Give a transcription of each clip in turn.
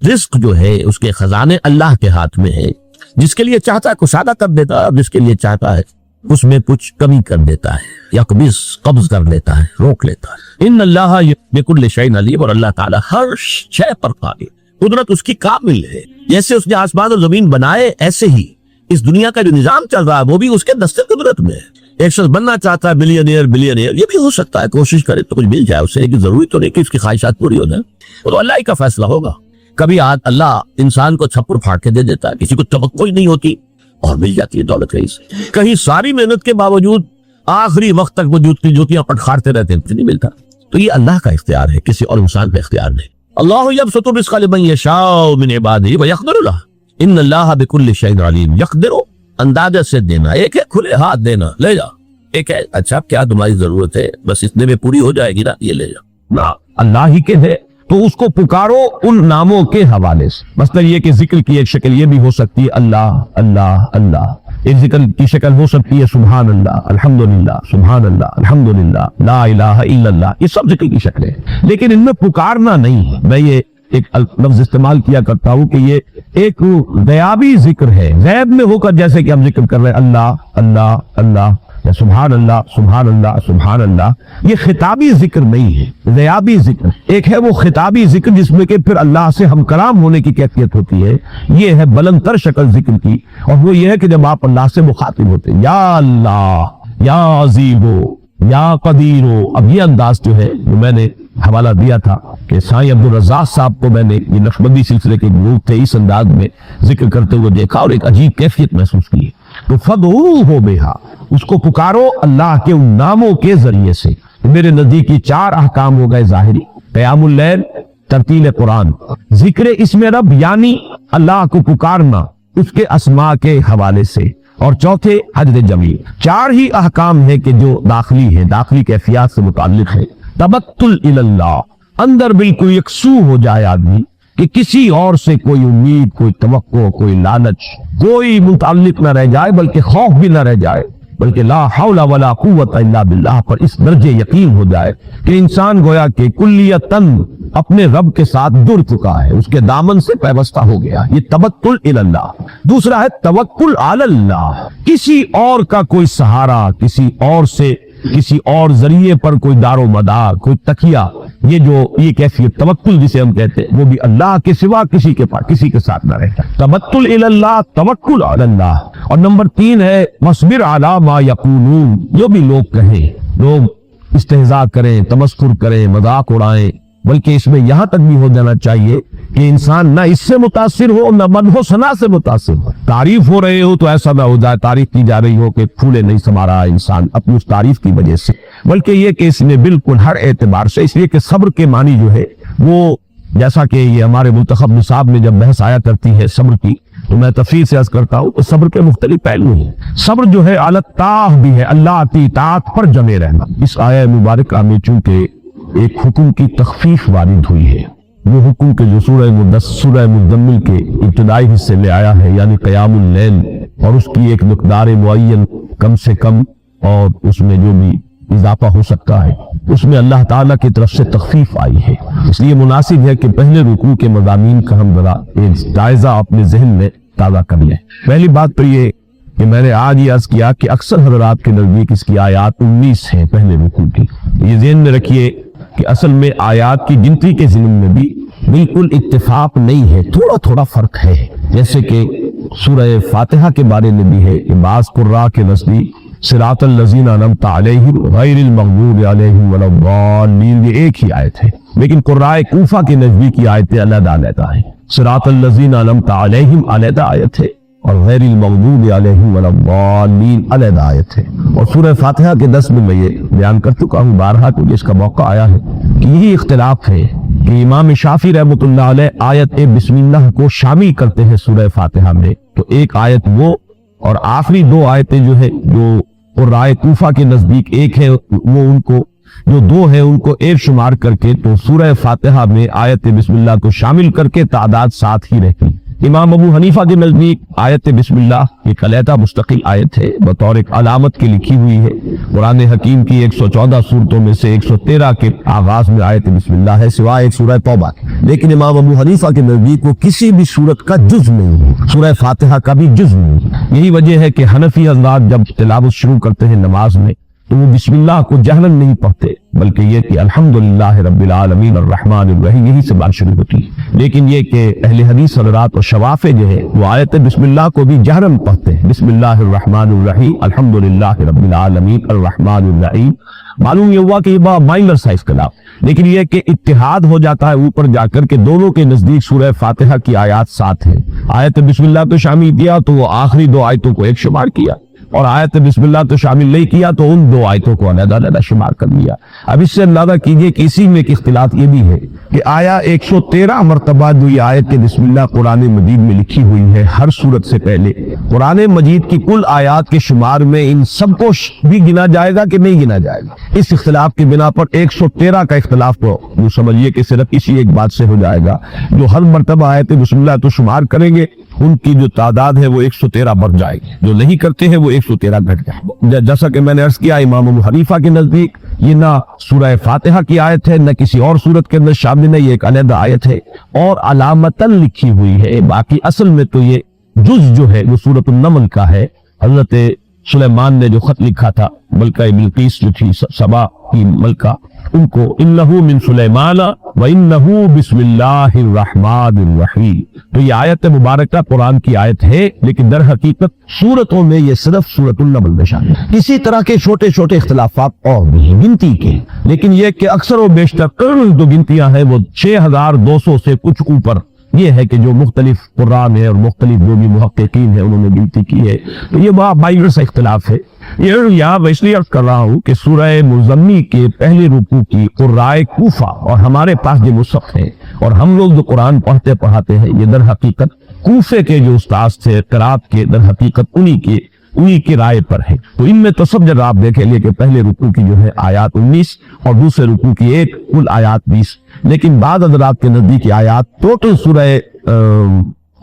رزق جو ہے اس کے خزانے اللہ کے ہاتھ میں ہے، جس کے لیے چاہتا ہے کشادہ کر دیتا ہے، جس کے لیے چاہتا ہے اس میں کچھ کمی کر دیتا ہے، یقبض قبض کر لیتا ہے، روک لیتا ہے۔ ان اللہ بکل شیء علیم، اور اللہ تعالیٰ ہر شے پر قادر، قدرت اس کی کامل ہے۔ جیسے اس نے آسمان اور زمین بنائے، ایسے ہی اس دنیا کا جو نظام چل رہا ہے وہ بھی اس کے دست قدرت میں ہے۔ ایک شخص بننا چاہتا ہے بلینئر، یہ بھی ہو سکتا ہے، کوشش کرے تو کچھ مل جائے اسے، لیکن ضروری تو نہیں کہ اس کی خواہشات پوری ہو جائیں، وہ تو اللہ ہی کا فیصلہ ہوگا۔ کبھی اللہ انسان کو چھپر پھاڑ کے دے دیتا ہے، کسی کو توقع ہی نہیں ہوتی اور مل جاتی ہے دولت کہیں سے، کہیں ساری محنت کے باوجود آخری وقت تک وہ جوتیاں پٹخارتے رہتے ہیں، کچھ نہیں ملتا۔ تو یہ اللہ کا اختیار ہے، کسی اور انسان کا اختیار نہیں۔ اللہ یبسط الرزق لمن یشاء من عبادہ ویقدر لہ ان اللہ بکل شیء علیم۔ یقدر اندازے سے دینا، ایک ہے کھلے ہاتھ دینا، لے جا، ایک ہے اچھا کیا تمہاری ضرورت ہے بس اتنے میں پوری ہو جائے گی نا، یہ لے جا۔ اللہ ہی کے ہے تو اس کو پکارو ان ناموں کے حوالے سے۔ مثلا یہ کہ ذکر کی ایک شکل یہ بھی ہو سکتی ہے اللہ اللہ اللہ، ایک ذکر کی شکل ہو سکتی ہے سبحان اللہ الحمدللہ، سبحان اللہ الحمدللہ، لا الہ الا اللہ، یہ سب ذکر کی شکلیں ہیں، لیکن ان میں پکارنا نہیں ہے۔ میں یہ ایک لفظ استعمال کیا کرتا ہوں کہ یہ ایک غیابی ذکر ہے، غیب میں ہو کر، جیسے کہ ہم ذکر کر رہے ہیں اللہ اللہ اللہ یا سبحان اللہ سبحان اللہ سبحان اللہ، یہ خطابی ذکر نہیں ہے، غیابی ذکر۔ ایک ہے وہ خطابی ذکر جس میں کہ پھر اللہ سے ہم کلام ہونے کی کیفیت ہوتی ہے، یہ ہے بلند تر شکل ذکر کی، اور وہ یہ ہے کہ جب آپ اللہ سے مخاطب ہوتے ہیں، یا اللہ یا عزیزو یا قدیرو۔ اب یہ انداز جو ہے جو میں نے حوالہ دیا تھا کہ سائیں عبدالرزاق صاحب کو میں نے یہ نقشبندی سلسلے کے گروپ تھے، اس انداز میں ذکر کرتے ہوئے دیکھا اور ایک عجیب کیفیت محسوس کی۔ تو فدعوہ بہا، اس کو پکارو اللہ کے ان ناموں کے ذریعے سے۔ میرے نزدیک یہ 4 احکام ہو گئے ظاہری: قیام اللیل، ترتیل قرآن، ذکر اسم رب یعنی اللہ کو پکارنا اس کے اسماء کے حوالے سے، اور چوتھے حجر جمیع۔ 4 ہی احکام ہیں کہ جو داخلی ہے، داخلی کیفیات سے متعلق ہے۔ تبتل اللہ، اندر بالکل یکسو ہو جائے آدمی کہ کسی اور سے کوئی امید، کوئی توقع، کوئی لالچ، کوئی متعلق نہ رہ جائے، بلکہ خوف بھی نہ رہ جائے، بلکہ لا حول ولا قوت الا باللہ پر اس درجے یقین ہو جائے کہ انسان گویا کہ کلیتاً اپنے رب کے ساتھ جڑ چکا ہے، اس کے دامن سے پیوستہ ہو گیا۔ یہ تبتل اللہ۔ دوسرا ہے توکل علی اللہ، کسی اور کا کوئی سہارا، کسی اور سے، کسی اور ذریعے پر کوئی دار و مدار، کوئی تکیہ، یہ کیفیت توکل جسے ہم کہتے ہیں، وہ بھی اللہ کے سوا کسی کے پاس، کسی کے ساتھ نہ رہتا۔ تبتل الی اللہ، توکل علی اللہ۔ اور نمبر 3 ہے واصبر علی ما یقولون، جو بھی لوگ کہیں، لوگ استہزاء کریں، تمسخر کریں، مذاق اڑائیں، بلکہ اس میں یہاں تک بھی ہو جانا چاہیے کہ انسان نہ اس سے متاثر ہو، نہ مدح و ثنا سے متاثر ہو۔ تعریف ہو رہے ہو تو ایسا نہ ہو جائے، تعریف کی جا رہی ہو کہ پھولے نہیں سما رہا انسان اپنی اس تعریف کی وجہ سے، بلکہ یہ کہ اس میں بالکل ہر اعتبار سے، اس لیے کہ صبر کے معنی جو ہے وہ، جیسا کہ یہ ہمارے منتخب نصاب میں جب بحث آیا کرتی ہے صبر کی، تو میں تفصیل سے عرض کرتا ہوں کہ صبر کے مختلف پہلو ہیں۔ صبر جو ہے الطاعہ بھی ہے، اللہ کی اطاعت پر جمے رہنا۔ اس آیہ مبارکہ میں چونکہ ایک حکم کی تخفیف وارد ہوئی ہے، وہ حکم کے جو سورہ مزمل کے ابتدائی حصے میں آیا ہے، یعنی قیام اللیل، اور اس کی ایک مقدار معین کم سے کم، اور اس میں جو بھی اضافہ ہو سکتا ہے، اس میں اللہ تعالیٰ کی طرف سے تخفیف آئی ہے۔ اس لیے مناسب ہے کہ پہلے رکوع کے مضامین کا ہم ذرا ایک جائزہ اپنے ذہن میں تازہ کر لیں۔ پہلی بات تو یہ کہ میں نے آج یہ عرض کیا کہ اکثر حضرات کے نزدیک اس کی آیات 19 ہیں پہلے رکوع کی۔ یہ ذہن میں رکھیے کہ اصل میں آیات کی گنتی کے ضمن میں بھی بالکل اتفاق نہیں ہے، تھوڑا تھوڑا فرق ہے۔ جیسے کہ سورہ فاتحہ کے بارے میں بھی ہے کہ بعض قراء کے نزدیک صراط الذین انعمت علیہم غیر المغضوب علیہم ولا الضالین، یہ ایک ہی آیت ہے، لیکن قراء کوفہ کے نزدیک یہ آیتیں علیحدہ علیحدہ ہیں۔ صراط الذین انعمت علیہم علیحدہ آیت ہے، اور غیر المغضوب علیہم ولا الضالین علیحدہ آیت ہے۔ اور سورہ فاتحہ کے 10 میں میں یہ بیان کر چکا ہوں بارہا، کہ اس کا موقع آیا ہے کہ یہی اختلاف ہے کہ امام شافعی رحمۃ اللہ علیہ آیت بسم اللہ کو شامل کرتے ہیں سورہ فاتحہ میں، تو ایک آیت وہ، اور آخری 2 آیتیں جو ہے جو قراء کوفہ کے نزدیک ایک ہے، وہ ان کو جو 2 ہے ان کو ایک شمار کر کے، تو سورہ فاتحہ میں آیت بسم اللہ کو شامل کر کے تعداد 7 ہی رہتی۔ امام ابو حنیفہ کے نزدیک آیت بسم اللہ ایک علیحدہ مستقل آیت ہے، بطور ایک علامت کی لکھی ہوئی ہے۔ قرآن حکیم کی 114 سورتوں میں سے 113 کے آغاز میں آیت بسم اللہ ہے، سوائے ایک سورہ توبہ۔ لیکن امام ابو حنیفہ کے نزدیک وہ کسی بھی سورت کا جز نہیں ہے، سورہ فاتحہ کا بھی جز نہیں۔ یہی وجہ ہے کہ حنفی حضرات جب تلاوت شروع کرتے ہیں نماز میں تو وہ بسم اللہ کو جہرن نہیں پڑھتے، بلکہ یہ کہ الحمدللہ رب العالمین الرحمن الرحیم یہی سے بات شروع ہوتی ہے۔ لیکن یہ کہ اہل حدیث حضرات اور شوافع جو ہے وہ آیت بسم اللہ کو بھی جہرن پڑھتے ہیں، بسم اللہ الرحمن الرحیم الحمدللہ رب العالمین الرحمن الرحیم۔ معلوم یہ ہوا کہ یہ بڑا مائنر سا اختلاف، لیکن یہ کہ اتحاد ہو جاتا ہے اوپر جا کر کے دونوں کے نزدیک سورہ فاتحہ کی آیات ساتھ ہیں۔ آیت بسم اللہ تو شامل کیا تو وہ آخری دو آیتوں کو ایک شمار کیا، اور آیت بسم اللہ تو شامل نہیں کیا تو ان دو آیتوں کو علیحدہ علیحدہ شمار کر لیا۔ اب اس سے اندازہ کیجئے کہ اسی میں ایک اختلاف یہ بھی ہے کہ آیا 113 مرتبہ جو یہ آیت بسم اللہ قرآن مجید میں لکھی ہوئی ہے ہر سورت سے پہلے، قرآن مجید کی کل آیات کے شمار میں ان سب کو بھی گنا جائے گا کہ نہیں گنا جائے گا؟ اس اختلاف کی بنا پر 113 کا اختلاف کو وہ سمجھیے کہ صرف اسی ایک بات سے ہو جائے گا، جو ہر مرتبہ آیت بسم اللہ تو شمار کریں گے ان کی جو تعداد ہے وہ 113 بڑھ جائے گی، جو نہیں کرتے ہیں وہ 113 گھٹ جائے۔ جیسا کہ میں نے عرض کیا، امام ابو حنیفہ کے نزدیک یہ نہ سورہ فاتحہ کی آیت ہے، نہ کسی اور سورت کے اندر شامل ہے، یہ ایک علیحدہ آیت ہے اور علامتاً لکھی ہوئی ہے۔ باقی اصل میں تو یہ جز جو ہے وہ سورۃ النمل کا ہے۔ حضرت سلیمان نے جو خط لکھا تھا ملکہ بلقیس جو تھی سبا کی ملکہ، ان کو انہو من سلیمان وانہو بسم اللہ الرحمن الرحیم، تو یہ آیت مبارکہ قرآن کی آیت ہے، لیکن در حقیقت سورتوں میں یہ صرف سورۃ النمل میں شامل ہے۔ اسی طرح کے چھوٹے چھوٹے اختلافات اور بھی ہیں گنتی کے، لیکن یہ کہ اکثر و بیشتر جو گنتیاں ہیں وہ 6200 سے کچھ اوپر یہ ہے کہ جو مختلف قرآن ہے اور مختلف جو بھی محققین ہیں انہوں نے گنتی کی ہے، تو یہ بڑا مائنر سا اختلاف ہے۔ یہ یہاں میں اس لیے عرض کر رہا ہوں کہ سورہ مزمل کے پہلے رکوع کی قرائے کوفہ اور ہمارے پاس جو مصحف ہے اور ہم لوگ جو قرآن پڑھتے پڑھاتے ہیں، یہ در حقیقت کوفے کے جو استاذ تھے قرات کے، در حقیقت انہی کی رائے پر ہے۔ تو ان میں تو سب جگہ آپ دیکھیں لئے کہ پہلے رکوع کی جو ہے آیات 19 اور دوسرے رکوع کی ایک کل آیات 20، لیکن بعض حضرات کے نزدیک آیات ٹوٹل سورہ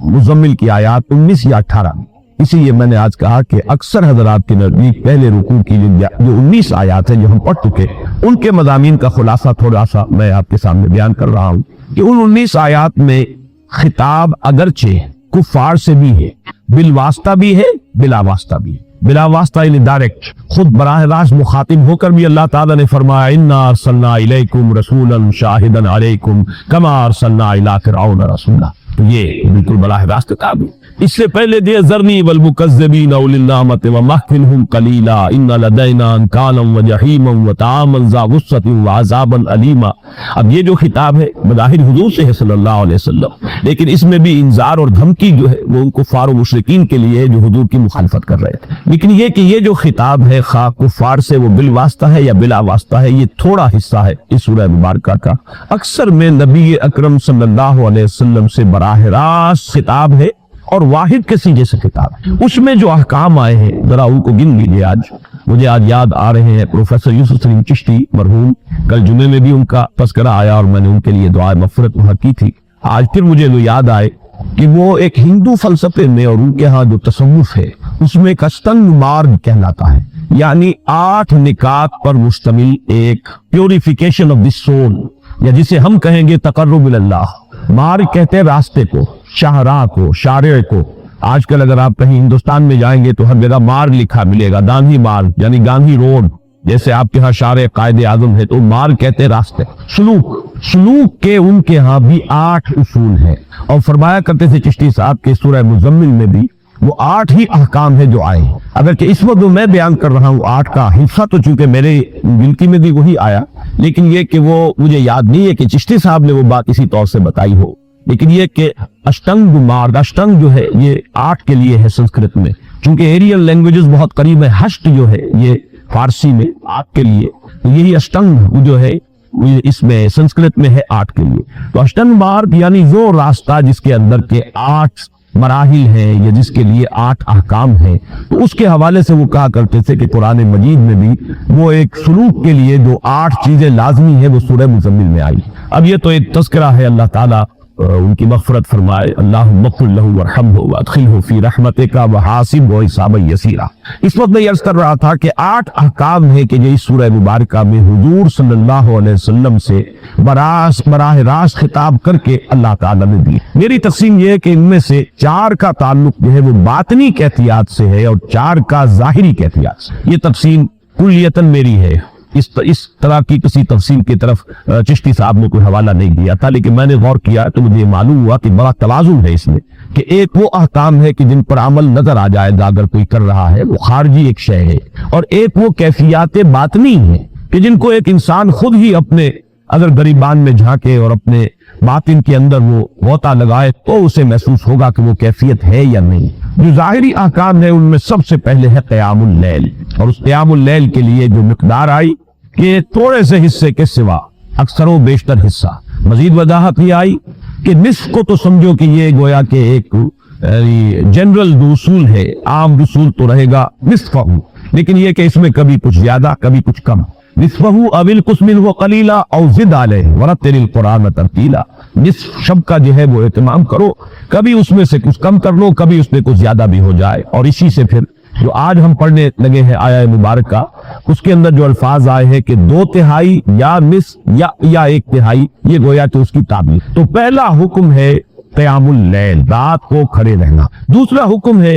مزمل کی آیات 19 یا 18۔ اسی لیے میں نے آج کہا کہ اکثر حضرات کے نزدیک پہلے رکوع کی جو 19 آیات ہیں جو ہم پڑھ چکے، ان کے مضامین کا خلاصہ تھوڑا سا میں آپ کے سامنے بیان کر رہا ہوں کہ ان 19 آیات میں خطاب اگرچہ کفار سے بھی ہے، بالواسطہ بھی ہے، بلا واسطہ بھی ہے۔ بلا واسطہ یعنی ڈائریکٹ، خود براہ راست مخاطب ہو کر بھی اللہ تعالیٰ نے فرمایا اِنَّا أَرْسَلْنَا إِلَيْكُمْ رَسُولًا شَاهِدًا عَلَيْكُمْ كَمَا أَرْسَلْنَا إِلَىٰ فِرْعَوْنَ رَسُولًا، تو یہ بالکل براہ راست خطاب ہے۔ اس سے پہلے دیے ذرنی والمکذبین اولی النعمت ومہلہم قلیلا ان لدینا انکالا وجحیما وطعاما ذا غصۃ وعذابا علیما۔ اب یہ جو خطاب ہے بظاہر حضور سے ہے صلی اللہ علیہ وسلم، لیکن اس میں بھی انذار اور دھمکی جو ہے وہ ان کفار و مشرکین کے لیے جو حضور کی مخالفت کر رہے تھے۔ لیکن یہ کہ یہ جو خطاب ہے خواہ کفار سے وہ بالواسطہ ہے یا بلا واسطہ ہے، یہ تھوڑا حصہ ہے اس سورہ مبارکہ کا۔ اکثر میں نبی اکرم صلی اللہ علیہ وسلم سے براہ راست خطاب ہے اور واحد کے سیجے سے خطاب ہے۔ اس میں جو احکام آئے ہیں ذرا ان کو گن لیجیے۔ مجھے آج یاد آ رہے ہیں پروفیسر یوسف سلیم چشتی مرحوم، کل جمعے میں بھی ان کا تذکرہ آیا اور میں نے ان کے لیے دعائے مغفرت وہاں کی تھی۔ آج پھر مجھے جو یاد آئے کہ وہ ایک ہندو فلسفے میں اور ان کے ہاں جو تصوف ہے اس میں ایک اشتنگ مارگ کہلاتا ہے، یعنی 8 نکات پر مشتمل ایک پیوریفیکیشن آف دی سول، یا جسے ہم کہیں گے تقرب اللہ۔ مارگ کہتے ہیں راستے کو، شاہراہ کو، شارع کو۔ آج کل اگر آپ کہیں ہندوستان میں جائیں گے تو ہر جگہ مارگ لکھا ملے گا، گاندھی مارگ یعنی گاندھی روڈ، جیسے آپ کے ہاں شارع قائد اعظم ہے تو مارگ کہتے ہیں راستے۔ سلوک کے ان کے ہاں بھی 8 اصول ہیں، اور فرمایا کرتے تھے چشتی صاحب کہ سورہ مزمل میں بھی وہ 8 ہی احکام ہے جو آئے، اگرچہ اس وقت جو میں بیان کر رہا ہوں 8 کا حصہ تو چونکہ میرے گنتی میں بھی وہی آیا، لیکن یہ کہ وہ مجھے یاد نہیں ہے کہ چشتی صاحب نے وہ بات اسی طور سے بتائی ہو۔ لیکن یہ کہ اشتنگ مارگ، اشتنگ جو ہے یہ 8 کے لیے ہے سنسکرت میں، چونکہ ایریل لینگویجز بہت قریب ہے۔ ہشت جو ہے یہ فارسی میں 8 کے لیے، تو یہی اشتنگ جو ہے اس میں سنسکرت میں ہے 8 کے لیے۔ تو اشتنگ مارگ یعنی وہ راستہ جس کے اندر کے 8 مراحل ہیں یا جس کے لیے 8 احکام ہیں، تو اس کے حوالے سے وہ کہا کرتے تھے کہ قرآن مجید میں بھی وہ ایک سلوک کے لیے جو 8 چیزیں لازمی ہیں وہ سورہ مزمل میں آئی۔ اب یہ تو ایک تذکرہ ہے اللہ تعالیٰ ان کی مغفرت فرمائے. اللہم اغفر لہ وارحمہ وادخلہ فی رحمتک وحاسبہ حسابا یسیرا. اس وقت میں عرض کر رہا تھا کہ 8 احکام ہیں کہ جو اس سورہ مبارکہ میں حضور صلی اللہ علیہ وسلم سے براہ راست خطاب کر کے اللہ تعالیٰ نے دی. میری تقسیم یہ ہے کہ ان میں سے 4 کا تعلق جو ہے وہ باطنی کیفیات سے ہے اور 4 کا ظاہری کیفیات سے. یہ تقسیم کلیتاً میری ہے، اس طرح کی کسی تفصیل کی طرف چشتی صاحب نے کوئی حوالہ نہیں دیا تھا، لیکن میں نے غور کیا تو مجھے معلوم ہوا کہ بڑا توازن ہے اس میں، کہ ایک وہ احکام ہے کہ جن پر عمل نظر آ جائے گا اگر کوئی کر رہا ہے، وہ خارجی ایک شے ہے، اور ایک وہ کیفیات باطنی ہیں کہ جن کو ایک انسان خود ہی اپنے اگر گریبان میں جھانکے اور اپنے باطن کے اندر وہ غوطہ لگائے تو اسے محسوس ہوگا کہ وہ کیفیت ہے یا نہیں. جو ظاہری احکام ہے ان میں سب سے پہلے ہے قیام اللیل، اور اس قیام اللیل کے لیے جو مقدار آئی کہ تھوڑے سے حصے کے سوا اکثر و بیشتر حصہ. مزید وضاحت یہ آئی کہ نصف کو تو سمجھو کہ یہ گویا کہ ایک جنرل رسول ہے، عام رسول تو رہے گا نصف ہو، لیکن یہ کہ اس میں کبھی کچھ زیادہ کبھی کچھ کم. نصفہ او انقص منہ قلیلا او زد علیہ ورتل القرآن ترتیلا. نصف شب کا جو ہے وہ اہتمام کرو، کبھی اس میں سے کچھ کم کر لو، کبھی اس میں کچھ زیادہ بھی ہو جائے. اور اسی سے پھر جو آج ہم پڑھنے لگے ہیں آیہ مبارکہ، اس کے اندر جو الفاظ آئے ہیں کہ 2/3 یا نصف یا 1/3، یہ گویا کہ اس کی تعبیر. تو پہلا حکم ہے قیام اللیل، رات کو کھڑے رہنا. دوسرا حکم ہے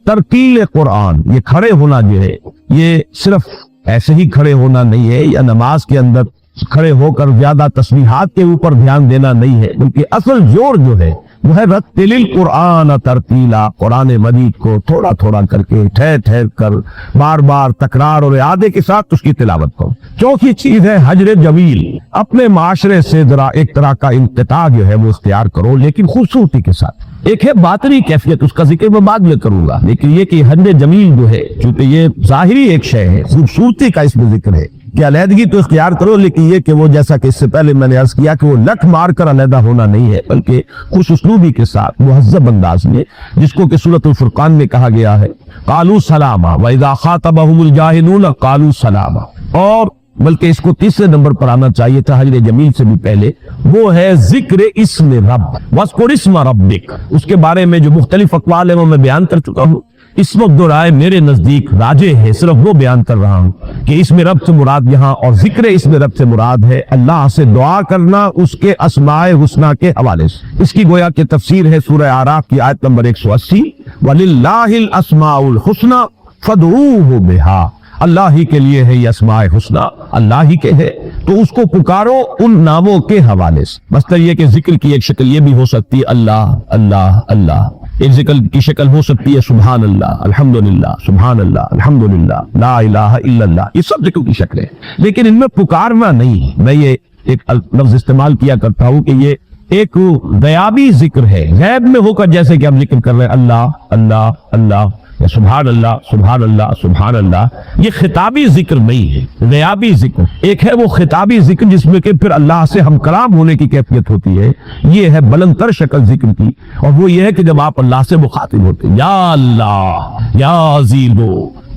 ترتیل قرآن. یہ کھڑے ہونا جو ہے یہ صرف ایسے ہی کھڑے ہونا نہیں ہے، یا نماز کے اندر کھڑے ہو کر زیادہ تسبیحات کے اوپر دھیان دینا نہیں ہے، بلکہ اصل زور جو ہے وہ ہے رتل القرآن ترتیلا. قرآن مجید کو تھوڑا تھوڑا کر کے ٹھہر ٹھہر کر بار بار تکرار اور اعادے کے ساتھ اس کی تلاوت کرو. چوتھی چیز ہے حجر جمیل. اپنے معاشرے سے ذرا ایک طرح کا انقطاع جو ہے وہ اختیار کرو، لیکن خوبصورتی کے ساتھ. ایک ہے باطنی کیفیت، اس کا ذکر میں بعد میں کروں گا، لیکن یہ کہ حجر جمیل جو ہے چونکہ یہ ظاہری ایک شے ہے، خوبصورتی کا اس میں ذکر ہے کہ علیحدگی تو اختیار کرو، لیکن یہ کہ وہ جیسا کہ اس سے پہلے میں نے عرض کیا کہ وہ لٹ مار کر علیحدہ ہونا نہیں ہے، بلکہ خوش اسلوبی کے ساتھ مہذب انداز میں، جس کو کہ سورۃ الفرقان میں کہا گیا ہے قالوا سلاما وَإِذَا خَاطَبَهُمُ الْجَاهِلُونَ قَالُوا سَلَامًا. اور بلکہ اس کو 3 نمبر پر آنا چاہیے تھا حجر جمیل سے بھی پہلے. وہ ہے ذکر اسم رب وَاذْكُرِ اسْمَ رَبِّكَ. اس کے بارے میں جو مختلف اقوال ہیں وہ میں بیان کر چکا ہوں. اس وقت جو رائے میرے نزدیک راجح ہے صرف وہ بیان کر رہا ہوں کہ اسم رب سے مراد یہاں اور ذکر اسم رب سے مراد ہے اللہ سے دعا کرنا اس کے اسماء حسنہ کے حوالے سے. اس کی گویا کہ تفسیر ہے سورہ اعراف کی آیت نمبر 180 وَلِلَّهِ الْأَسْمَاءُ الْحُسْنَى فَادْعُوهُ بِهَا. اللہ ہی کے لیے ہے یہ اسماء حسنہ، اللہ ہی کے ہے تو اس کو پکارو ان ناموں کے حوالے سے. مثلا یہ کہ ذکر کی ایک شکل یہ بھی ہو سکتی ہے اللہ اللہ اللہ. ایک ذکر کی شکل ہو سکتی ہے سبحان اللہ الحمدللہ سبحان اللہ الحمدللہ لا الہ الا اللہ. یہ سب ذکر کی شکلیں، لیکن ان میں پکارنا نہیں. میں یہ ایک لفظ استعمال کیا کرتا ہوں کہ یہ ایک غیابی ذکر ہے، غیب میں ہو کر جیسے کہ ہم ذکر کر رہے ہیں اللہ اللہ اللہ یا سبحان اللہ سبحان اللہ سبحان اللہ. یہ خطابی ذکر نہیں ہے، غیابی ذکر. ایک ہے وہ خطابی ذکر جس میں کہ پھر اللہ سے ہم کلام ہونے کی کیفیت ہوتی ہے، یہ ہے بلند تر شکل ذکر کی، اور وہ یہ ہے کہ جب آپ اللہ سے مخاطب ہوتے ہیں یا اللہ یا عزیزو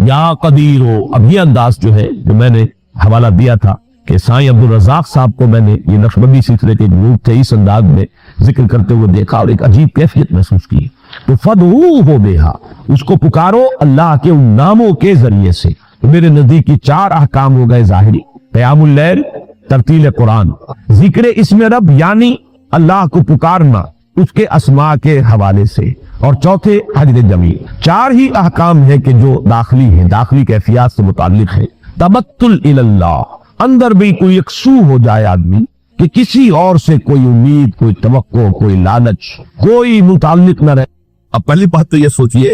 یا قدیرو. اب یہ انداز جو ہے جو میں نے حوالہ دیا تھا کہ سائیں عبدالرزاق صاحب کو میں نے یہ نقشبندی سلسلے کے گروپ تھے اس انداز میں ذکر کرتے ہوئے دیکھا اور ایک عجیب کیفیت محسوس کی. تو فَادْعُوهُ بِهَا، اس کو پکارو اللہ کے ان ناموں کے ذریعے سے. تو میرے نزدیک 4 احکام ہو گئے ظاہری: قیام اللیل، ترتیل قرآن، ذکر اسم رب یعنی اللہ کو پکارنا اس کے اسماء کے حوالے سے، اور چوتھے حجر جمیل. 4 ہی احکام ہے کہ جو داخلی ہیں، داخلی کیفیات سے متعلق ہے. تبتل اللہ، اندر بھی کوئی یکسو ہو جائے آدمی کہ کسی اور سے کوئی امید، کوئی توقع، کوئی لالچ، کوئی متعلق نہ رہے. اب پہلی بات تو یہ سوچئے،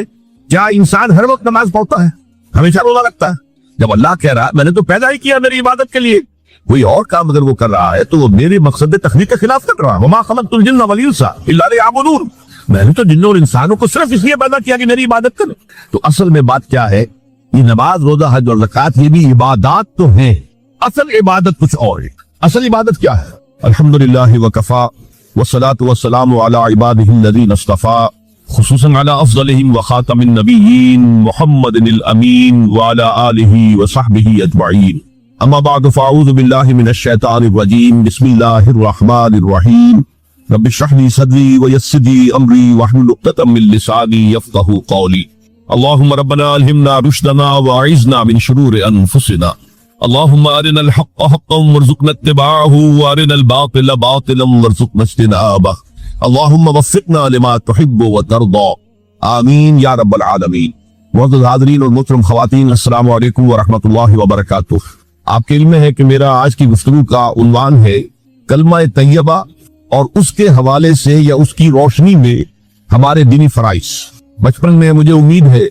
کیا انسان ہر وقت نماز پڑھتا ہے؟ ہمیشہ روزہ رکھتا ہے؟ جب اللہ کہہ رہا ہے میں نے تو پیدا ہی کیا میری عبادت کے لیے، کوئی اور کام اگر وہ کر رہا ہے تو وہ میرے مقصد تخلیق کے خلاف کر رہا ہے. وما خلقت الجن والانس الا لیعبدون. میں نے تو جنوں اور انسانوں کو صرف اس لیے پیدا کیا کہ میری عبادت کریں. تو اصل میں بات کیا ہے؟ یہ نماز، روزہ، حج اور زکوٰۃ یہ بھی عبادات تو ہیں، اصل عبادت کچھ اور ہے. اصل عبادت کیا ہے؟ الحمدللہ وکفا والصلاة والسلام علی عبادہ الذین اصطفیٰ خصوصاً علی افضلہم وخاتم النبیین محمد الامین وعلی آلہ وصحبہ اجمعین. اما بعد فاعوذ باللہ من الشیطان الرجیم. بسم اللہ الرحمن الرحیم. رب اشرح لي صدري ويسر لي امري واحلل عقدة من لساني يفقهوا قولي اللهم ربنا الهمنا رشدنا واعذنا من شرور انفسنا اللهم ارنا الحق حقا وارزقنا اتباعه وارنا الباطل باطلا وارزقنا اجتنابه اللهم وفقنا لما تحب وترضى آمین یا رب العالمین۔ معزز حاضرین اور محترم خواتین، السلام علیکم ورحمۃ اللہ وبرکاتہ۔ آپ کے علم میں ہے کہ میرا آج کی گفتگو کا عنوان ہے کلمہ طیبہ اور اس کے حوالے سے یا اس کی روشنی میں ہمارے دینی فرائض۔ بچپن میں مجھے امید ہے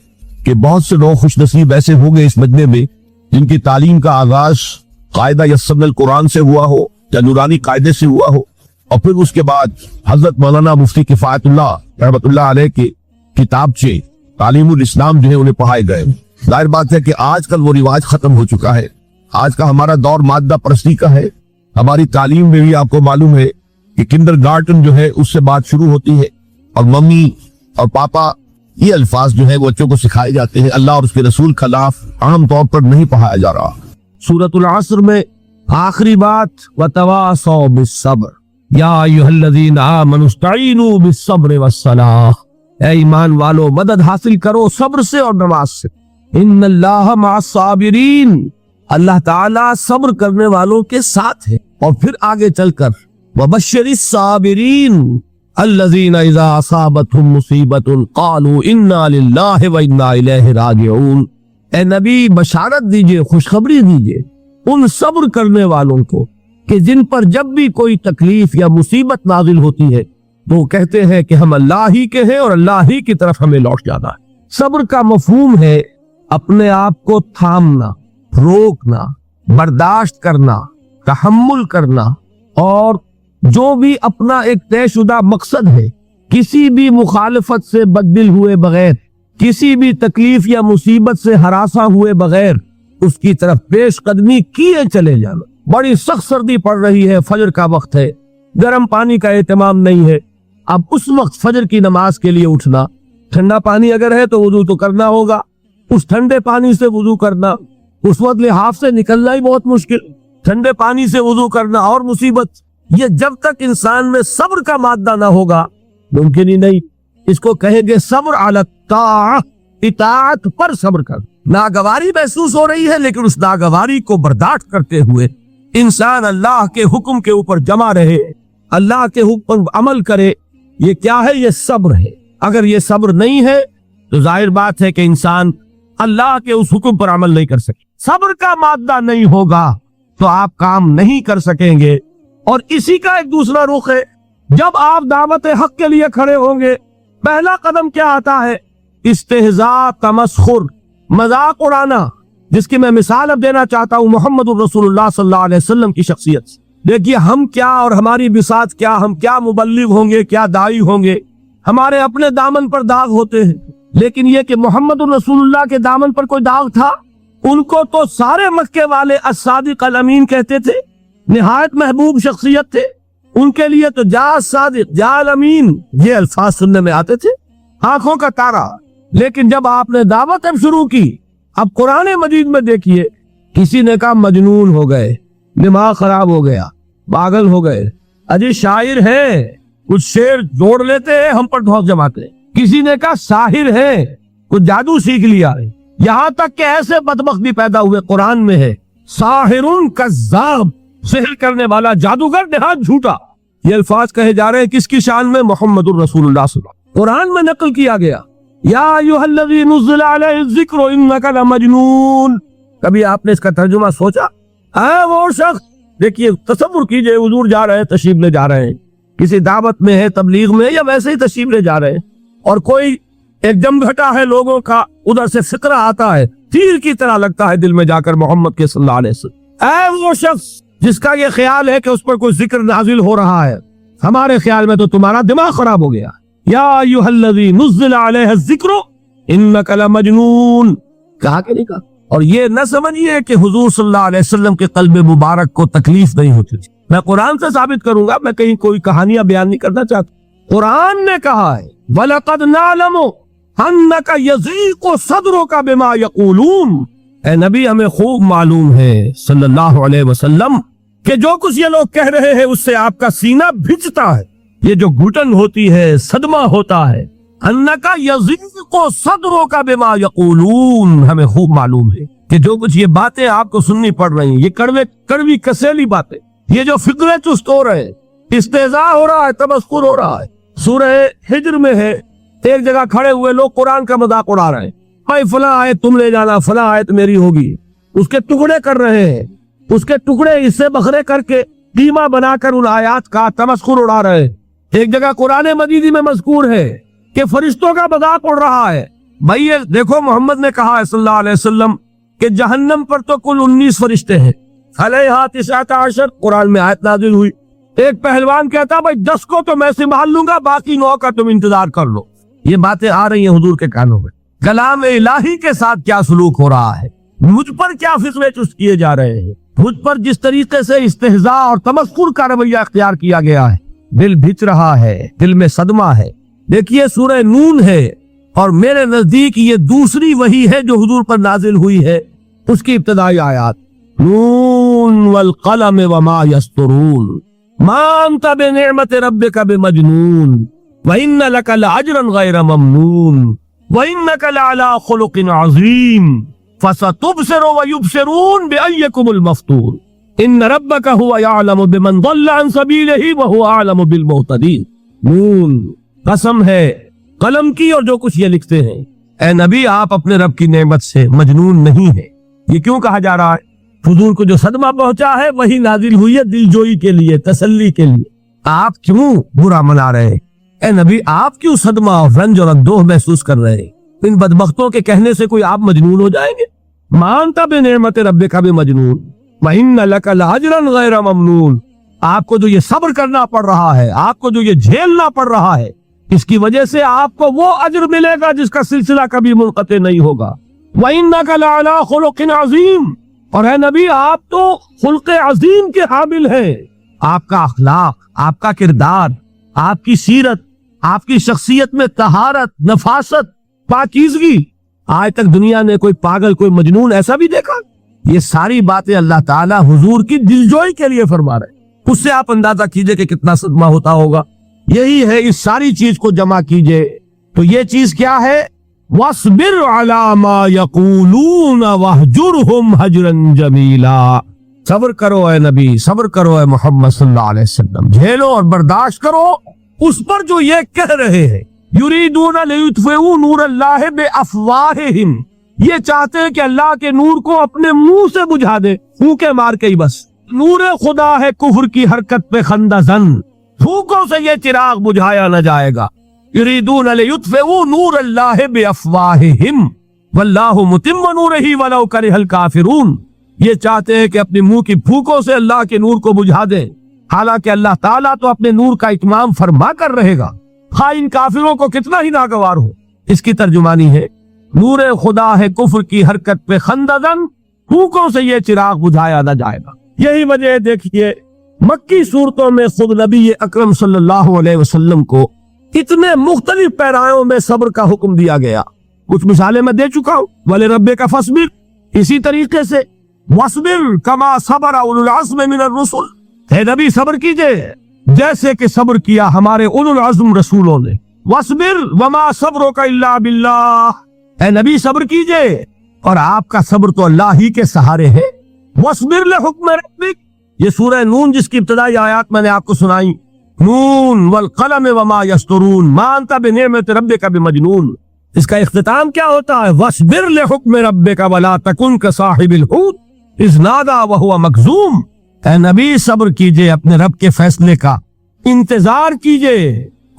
کہ بہت سے لوگ خوش نصیب ایسے ہوں گے اس مجمع میں جن کی تعلیم کا آغاز قاعدہ یسرنا القرآن سے ہوا ہو یا نورانی قاعدے سے ہوا ہو، اور پھر اس کے بعد حضرت مولانا مفتی کفایت اللہ رحمۃ اللہ علیہ کے کتابچے تعلیم الاسلام جو ہے انہیں پڑھائے گئے۔ ظاہر بات ہے کہ آج کل وہ رواج ختم ہو چکا ہے۔ آج کا ہمارا دور مادہ پرستی کا ہے۔ ہماری تعلیم میں بھی آپ کو معلوم ہے کہ کنڈر گارٹن جو ہے اس سے بات شروع ہوتی ہے، اور ممی اور پاپا یہ الفاظ جو ہے بچوں کو سکھائے جاتے ہیں۔ اللہ اور اس کے رسول کے خلاف عام طور پر نہیں پڑھایا جا رہا۔ سورۃ العصر میں آخری بات وتواصوا بالصبر یا ایھا الذین آمنوا استعینوا بالصبر والصلاۃ، اے ایمان والو مدد حاصل کرو صبر سے اور نماز سے۔ ان اللہ مع الصابرین، اللہ تعالیٰ صبر کرنے والوں کے ساتھ ہے۔ اور پھر آگے چل کر وبشر الصابرین الذین اذا اصابتهم مصیبۃ قالوا انا للہ وانا الیہ راجعون، اے نبی بشارت دیجئے، خوشخبری دیجئے ان صبر کرنے والوں کو کہ جن پر جب بھی کوئی تکلیف یا مصیبت نازل ہوتی ہے تو وہ کہتے ہیں کہ ہم اللہ ہی کے ہیں اور اللہ ہی کی طرف ہمیں لوٹ جانا ہے۔ صبر کا مفہوم ہے اپنے آپ کو تھامنا، روکنا، برداشت کرنا، تحمل کرنا، اور جو بھی اپنا ایک طے شدہ مقصد ہے کسی بھی مخالفت سے بددل ہوئے بغیر، کسی بھی تکلیف یا مصیبت سے ہراساں ہوئے بغیر اس کی طرف پیش قدمی کیے چلے جانا۔ بڑی سخت سردی پڑ رہی ہے، فجر کا وقت ہے، گرم پانی کا اہتمام نہیں ہے، اب اس وقت فجر کی نماز کے لیے اٹھنا، ٹھنڈا پانی اگر ہے تو وضو تو کرنا ہوگا، اس ٹھنڈے پانی سے وضو کرنا، اس وقت لحاف سے نکلنا ہی بہت مشکل، ٹھنڈے پانی سے وضو کرنا اور مصیبت۔ یہ جب تک انسان میں صبر کا مادہ نہ ہوگا ممکن ہی نہیں۔ اس کو کہیں گے صبر علی الطاعہ، اطاعت پر صبر کر۔ ناگواری محسوس ہو رہی ہے لیکن اس ناگواری کو برداشت کرتے ہوئے انسان اللہ کے حکم کے اوپر جمع رہے، اللہ کے حکم پر عمل کرے۔ یہ کیا ہے؟ یہ صبر ہے۔ اگر یہ صبر نہیں ہے تو ظاہر بات ہے کہ انسان اللہ کے اس حکم پر عمل نہیں کر سکے۔ صبر کا مادہ نہیں ہوگا تو آپ کام نہیں کر سکیں گے۔ اور اسی کا ایک دوسرا رخ ہے، جب آپ دعوت حق کے لیے کھڑے ہوں گے پہلا قدم کیا آتا ہے؟ استہزاء، تمسخر، مذاق اڑانا، جس کی میں مثال اب دینا چاہتا ہوں محمد الرسول اللہ صلی اللہ علیہ وسلم کی شخصیت سے۔ دیکھیے ہم کیا اور ہماری بساط کیا، ہم کیا مبلغ ہوں گے، کیا داعی ہوں گے، ہمارے اپنے دامن پر داغ ہوتے ہیں، لیکن یہ کہ محمد الرسول اللہ کے دامن پر کوئی داغ تھا؟ ان کو تو سارے مکے والے الصادق الامین کہتے تھے، نہایت محبوب شخصیت تھے، ان کے لیے تو جا صادق جا الامین یہ الفاظ سننے میں آتے تھے، آنکھوں کا تارا۔ لیکن جب آپ نے دعوت اب شروع کی، اب قرآن مجید میں دیکھیے کسی نے کہا مجنون ہو گئے، دماغ خراب ہو گیا، پاگل ہو گئے، اجی شاعر ہے، کچھ شعر جوڑ لیتے ہیں ہم پر ڈھوک جماتے ہیں۔ کسی نے کہا ساحر ہے، کچھ جادو سیکھ لیا ہے، یہاں تک کہ ایسے بدبخت بھی پیدا ہوئے۔ قرآن میں ہے ساحر کذاب، سحر کرنے والا جادوگر نہایت جھوٹا۔ یہ الفاظ کہے جا رہے ہیں کس کی شان میں؟ محمد الرسول اللہ صلی اللہ علیہ وسلم۔ قرآن میں نقل کیا گیا یا ایھا الذی نزل علیہ الذکر انک لمجنون۔ کبھی آپ نے اس کا ترجمہ سوچا؟ اے وہ شخص، دیکھیے تصور کیجئے حضور جا رہے ہیں، تشریف لے جا رہے ہیں، کسی دعوت میں ہے، تبلیغ میں، یا ویسے ہی تشریف لے جا رہے ہیں، اور کوئی ایک جم گھٹا ہے لوگوں کا، ادھر سے فقرہ آتا ہے، تیر کی طرح لگتا ہے دل میں جا کر محمد کے صلی اللہ علیہ وسلم۔ اے وہ شخص جس کا یہ خیال ہے کہ اس پر کوئی ذکر نازل ہو رہا ہے، ہمارے خیال میں تو تمہارا دماغ خراب ہو گیا۔ یا ایھا الذی نزل علیہ الذکر انک لمجنون، کہا کہ نہیں کہا؟ اور یہ نہ سمجھیے کہ حضور صلی اللہ علیہ وسلم کے قلب مبارک کو تکلیف نہیں ہوتی تھی۔ میں قرآن سے ثابت کروں گا، میں کہیں کوئی کہانیاں بیان نہیں کرنا چاہتا۔ قرآن نے کہا ہے وَلَقَدْ نَعْلَمُ أَنَّكَ يَضِيقُ صَدْرُكَ بِمَا يَقُولُونَ، اے نبی ہمیں خوب معلوم ہے صلی اللہ علیہ وسلم کہ جو کچھ یہ لوگ کہہ رہے ہیں اس سے آپ کا سینہ بھجتا ہے۔ یہ جو گھٹن ہوتی ہے، صدمہ ہوتا ہے، انکا یضیق صدرک بما یقولون، ہمیں خوب معلوم ہے کہ جو کچھ یہ باتیں آپ کو سننی پڑ رہی ہیں، یہ کڑوی کسیلی باتیں، یہ جو فکرے چست ہو رہے ہیں، استہزاء ہو رہا ہے، تمسخر ہو رہا ہے۔ سورہ ہجر میں ہے، ایک جگہ کھڑے ہوئے لوگ قرآن کا مذاق اڑا رہے ہیں، بھائی فلاں آیت تم لے جانا، فلاں آیت میری ہوگی، اس کے ٹکڑے کر رہے ہیں، اس کے ٹکڑے حصے بکھرے کر کے قیمہ بنا کر ان آیات کا تمسخر اڑا رہے ہیں۔ ایک جگہ قرآن مجید میں مذکور ہے کہ فرشتوں کا مذاق اڑ رہا ہے۔ بھائی یہ دیکھو، محمد نے کہا ہے صلی اللہ علیہ وسلم کہ جہنم پر تو کل 19 فرشتے ہیں، علیہا 19 قرآن میں آیت نازل ہوئی۔ ایک پہلوان کہتا بھائی 10 کو تو میں سنبھال لوں گا، باقی 9 کا تم انتظار کر لو۔ یہ باتیں آ رہی ہیں حضور کے کانوں میں۔ کلام الہی کے ساتھ کیا سلوک ہو رہا ہے، مجھ پر کیا فکرے چست کیے جا رہے ہیں، مجھ پر جس طریقے سے استہزاء اور تمسخر کا رویہ اختیار کیا گیا ہے، دل بھچ رہا ہے، دل میں صدمہ ہے۔ دیکھیے سورہ نون ہے، اور میرے نزدیک یہ دوسری وحی ہے جو حضور پر نازل ہوئی ہے، اس کی ابتدائی آیات، نون والقلم وما یسطرون ما انت بنعمت ربک بمجنون وان لک لاجرا غیر ممنون وانک لعلی خلق عظیم فستبصر ویبصرون بأیکم المفتون ان ربک هو یعلم بمن ضل عن سبیلہ وهو اعلم بالمہتدین۔ نون، قسم ہے قلم کی اور جو کچھ یہ لکھتے ہیں۔ اے نبی، آپ اپنے رب کی نعمت سے مجنون نہیں ہے۔ یہ کیوں کہا جا رہا ہے؟ حضور کو جو صدمہ پہنچا ہے وہی نازل ہوئی ہے دل جوئی کے لیے، تسلی کے لیے۔ آپ کیوں برا منا رہے ہیں؟ اے نبی، آپ کیوں صدمہ اور رنج اور اندوہ محسوس کر رہے ہیں؟ ان بدبختوں کے کہنے سے کوئی آپ مجنون ہو جائیں گے؟ مانتا بنعمت ربک بمجنون وَإِنَّ لَكَ لَأَجْرًا غَيْرَ مَمْنُونَ۔ آپ کو جو یہ صبر کرنا پڑ رہا ہے، آپ کو جو یہ جھیلنا پڑ رہا ہے، اس کی وجہ سے آپ کو وہ اجر ملے گا جس کا سلسلہ کبھی منقطع نہیں ہوگا۔ وَإِنَّكَ لَعَلَىٰ خُلُقٍ عَظِيمٍ، اور اے نبی آپ تو خلق عظیم کے حامل ہیں۔ آپ کا اخلاق، آپ کا کردار، آپ کی سیرت، آپ کی شخصیت میں طہارت، نفاست، پاکیزگی، آج تک دنیا نے کوئی پاگل، کوئی مجنون ایسا بھی دیکھا؟ یہ ساری باتیں اللہ تعالیٰ حضور کی دلجوئی کے لیے فرما رہے ہیں۔ اس سے آپ اندازہ کیجئے کہ کتنا صدمہ ہوتا ہوگا۔ یہی ہے، اس ساری چیز کو جمع کیجئے تو یہ چیز کیا ہے؟ وَاصْبِرْ عَلَىٰ مَا يَقُولُونَ وَاهْجُرْهُمْ هَجْرًا جَمِيلًا۔ صبر کرو اے نبی، صبر کرو اے محمد صلی اللہ علیہ وسلم، جھیلو اور برداشت کرو اس پر جو یہ کہہ رہے ہیں۔ یریدون لیطفئوا نور اللہ بافواہہم، یہ چاہتے ہیں کہ اللہ کے نور کو اپنے منہ سے بجھا دے، پھونکے مار کے ہی بس۔ نور خدا ہے کفر کی حرکت پہ خندہ زن، پھونکوں سے یہ چراغ بجھایا نہ جائے گا۔ یریدون لیطفئوا نور اللہ بافواہہم واللہ متم نورہ ولو کرہ الکافرون، یہ چاہتے ہیں کہ اپنے منہ کی پھونکوں سے اللہ کے نور کو بجھا دیں، حالانکہ اللہ تعالیٰ تو اپنے نور کا اتمام فرما کر رہے گا، خواہ ان کافروں کو کتنا ہی ناگوار ہو۔ اس کی ترجمانی ہے، نور خدا ہے کفر کی حرکت پہ خندہ زن، پھونکوں سے یہ چراغ بجھایا نہ جائے گا۔ یہی وجہ ہے، دیکھیے مکی صورتوں میں خود نبی اکرم صلی اللہ علیہ وسلم کو اتنے مختلف پیرایوں میں صبر کا حکم دیا گیا۔ کچھ مثالیں میں دے چکا ہوں، وَلِرَبِّكَ فَاصْبِرْ، اسی طریقے سے وَاصْبِرْ كَمَا صَبَرَ أُولُو الْعَزْمِ مِنَ الرُّسُلِ، اے نبی صبر کیجئے جیسے کہ صبر کیا ہمارے اولو العزم رسولوں نے۔ وَاصْبِرْ وَمَا صَبْرُكَ إِلَّا بِاللَّهِ، اے نبی صبر کیجئے اور آپ کا صبر تو اللہ ہی کے سہارے ہے۔ وَاصْبِرْ لِحُكْمِ رَبِّكَ، یہ سورہ نون جس کی ابتدائی آیات میں نے آپ کو سنائی، نون والقلم وما یسطرون ما انت بنعمت ربک بمجنون، اس کا اختتام کیا ہوتا ہے؟ وَاصْبِرْ لِحُكْمِ رَبِّكَ وَلَا تَكُنْ كَصَاحِبِ الْحُوتِ إِذْ نَادَىٰ وَهُوَ مَكْظُومٌ، اے نبی صبر کیجئے اپنے رب کے فیصلے کا، انتظار کیجئے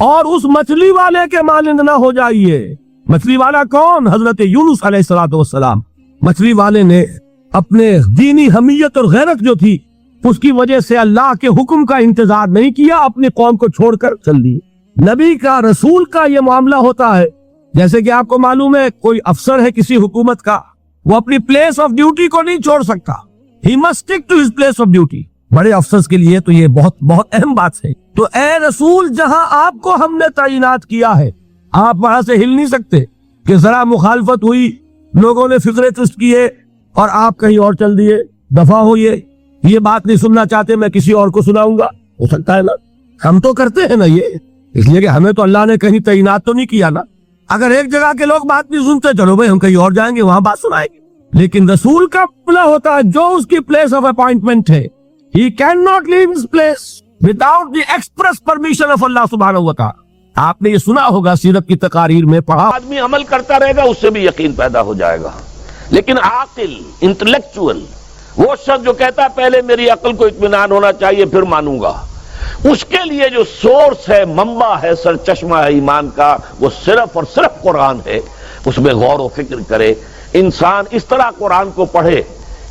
اور اس مچھلی والے کے مانند نہ ہو جائیے۔ مچھلی والا کون؟ حضرت یونس علیہ السلام۔ مچھلی والے نے اپنے دینی حمیت اور غیرت جو تھی اس کی وجہ سے اللہ کے حکم کا انتظار نہیں کیا، اپنی قوم کو چھوڑ کر چل دی۔ نبی کا، رسول کا یہ معاملہ ہوتا ہے، جیسے کہ آپ کو معلوم ہے کوئی افسر ہے کسی حکومت کا، وہ اپنی پلیس آف ڈیوٹی کو نہیں چھوڑ سکتا، he must stick to his place of duty. بڑے افسرز کے لیے تو یہ بہت بہت اہم بات ہے۔ تو اے رسول، جہاں آپ کو ہم نے تعینات کیا ہے آپ وہاں سے ہل نہیں سکتے کہ ذرا مخالفت ہوئی، لوگوں نے فکرے تست کیے اور آپ کہیں اور چل دیے، دفع ہوئیے، یہ بات نہیں سننا چاہتے، میں کسی اور کو سناؤں گا، ہو سکتا ہے نا؟ ہم تو کرتے ہیں نا یہ، اس لیے کہ ہمیں تو اللہ نے کہیں تعینات تو نہیں کیا نا۔ اگر ایک جگہ کے لوگ بات نہیں سنتے، چلو بھائی ہم کہیں اور جائیں گے، وہاں بات سنائیں گے۔ لیکن رسول کا معاملہ ہوتا ہے جو اس کی پلیس آف اپوائنٹمنٹ ہے، he can not leave his place without the express permission of Allah سبحانہ و تعالی۔ آپ نے یہ سنا ہوگا، سیرت کی تقاریر میں پڑھا۔ آدمی عمل کرتا رہے گا، اس سے بھی یقین پیدا ہو جائے گا۔ لیکن عاقل، انٹلیکچوئل، وہ شخص جو کہتا ہے پہلے میری عقل کو اطمینان ہونا چاہیے پھر مانوں گا، اس کے لیے جو سورس ہے، منبع ہے، سرچشمہ ہے ایمان کا، وہ صرف اور صرف قرآن ہے۔ اس میں غور و فکر کرے، انسان اس طرح قرآن کو پڑھے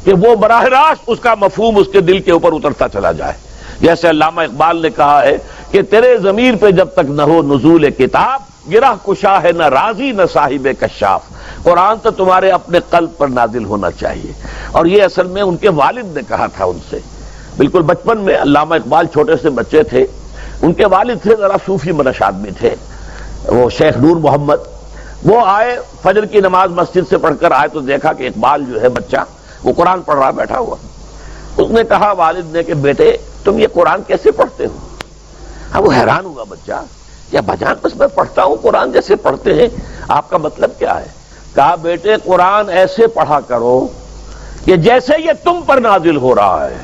کہ وہ براہ راست اس کا مفہوم اس کے دل کے اوپر اترتا چلا جائے۔ جیسے علامہ اقبال نے کہا ہے کہ تیرے ضمیر پہ جب تک نہ ہو نزول کتاب، گرہ کشا ہے نہ رازی نہ صاحب کشاف۔ قرآن تو تمہارے اپنے قلب پر نازل ہونا چاہیے۔ اور یہ اصل میں ان کے والد نے کہا تھا ان سے، بالکل بچپن میں۔ علامہ اقبال چھوٹے سے بچے تھے، ان کے والد تھے ذرا صوفی منش آدمی تھے، وہ شیخ نور محمد۔ وہ آئے فجر کی نماز مسجد سے پڑھ کر آئے تو دیکھا کہ اقبال جو ہے بچہ وہ قرآن پڑھ رہا بیٹھا ہوا۔ اس نے کہا والد نے کہ بیٹے تم یہ قرآن کیسے پڑھتے ہو؟ اب وہ حیران ہوا بچہ، یا بجان بس میں پڑھتا ہوں قرآن جیسے پڑھتے ہیں، آپ کا مطلب کیا ہے؟ کہا بیٹے قرآن ایسے پڑھا کرو کہ جیسے یہ تم پر نازل ہو رہا ہے،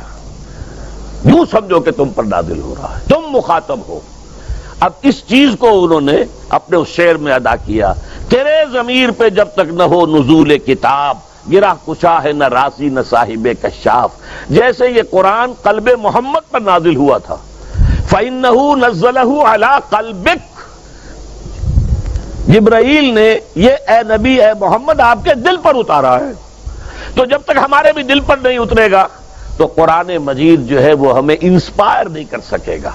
یوں سمجھو کہ تم پر نازل ہو رہا ہے، تم مخاطب ہو۔ اب اس چیز کو انہوں نے اپنے اس شعر میں ادا کیا، تیرے ضمیر پہ جب تک نہ ہو نزول کتاب، گرہ کشا ہے نہ راسی نہ صاحب کشاف۔ جیسے یہ قرآن قلب محمد پر نازل ہوا تھا، فَإِنَّهُ نَزَّلَهُ عَلَىٰ قَلْبِكَ، جبرائیل نے یہ اے نبی اے محمد آپ کے دل پر اتارا ہے۔ تو جب تک ہمارے بھی دل پر نہیں اترے گا تو قرآن مجید جو ہے وہ ہمیں انسپائر نہیں کر سکے گا۔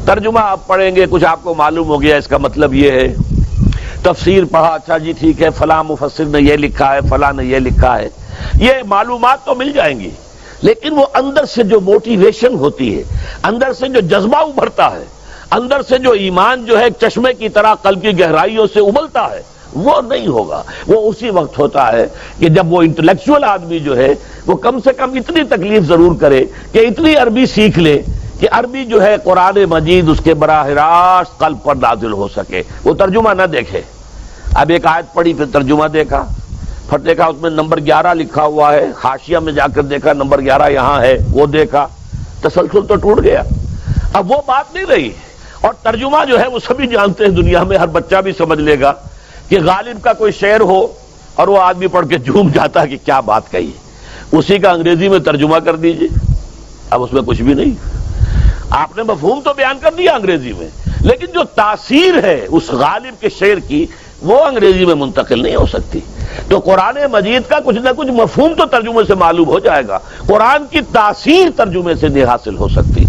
ترجمہ آپ پڑھیں گے، کچھ آپ کو معلوم ہو گیا اس کا مطلب یہ ہے، تفسیر پڑھا، اچھا جی ٹھیک ہے فلاں مفسر نے یہ لکھا ہے، فلاں نے یہ لکھا ہے، یہ معلومات تو مل جائیں گی، لیکن وہ اندر سے جو موٹیویشن ہوتی ہے، اندر سے جو جذبہ ابھرتا ہے، اندر سے جو ایمان جو ہے چشمے کی طرح قلب کی گہرائیوں سے ابلتا ہے، وہ نہیں ہوگا۔ وہ اسی وقت ہوتا ہے کہ جب وہ انٹلیکچوئل آدمی جو ہے وہ کم سے کم اتنی تکلیف ضرور کرے کہ اتنی عربی سیکھ لے کہ عربی جو ہے قرآن مجید اس کے براہ راست قلب پر نازل ہو سکے، وہ ترجمہ نہ دیکھے۔ اب ایک آیت پڑھی پھر ترجمہ دیکھا، پھر دیکھا اس میں نمبر 11 لکھا ہوا ہے، حاشیہ میں جا کر دیکھا نمبر 11 یہاں ہے، وہ دیکھا، تسلسل تو ٹوٹ گیا۔ اب وہ بات نہیں رہی۔ اور ترجمہ جو ہے وہ سبھی جانتے ہیں، دنیا میں ہر بچہ بھی سمجھ لے گا کہ غالب کا کوئی شعر ہو اور وہ آدمی پڑھ کے جھوم جاتا ہے کہ کیا بات کہی، اسی کا انگریزی میں ترجمہ کر دیجئے، اب اس میں کچھ بھی نہیں۔ آپ نے مفہوم تو بیان کر دیا انگریزی میں، لیکن جو تاثیر ہے اس غالب کے شعر کی وہ انگریزی میں منتقل نہیں ہو سکتی۔ تو قرآن مجید کا کچھ نہ کچھ مفہوم تو ترجمے سے معلوم ہو جائے گا، قرآن کی تاثیر ترجمے سے نہیں حاصل ہو سکتی۔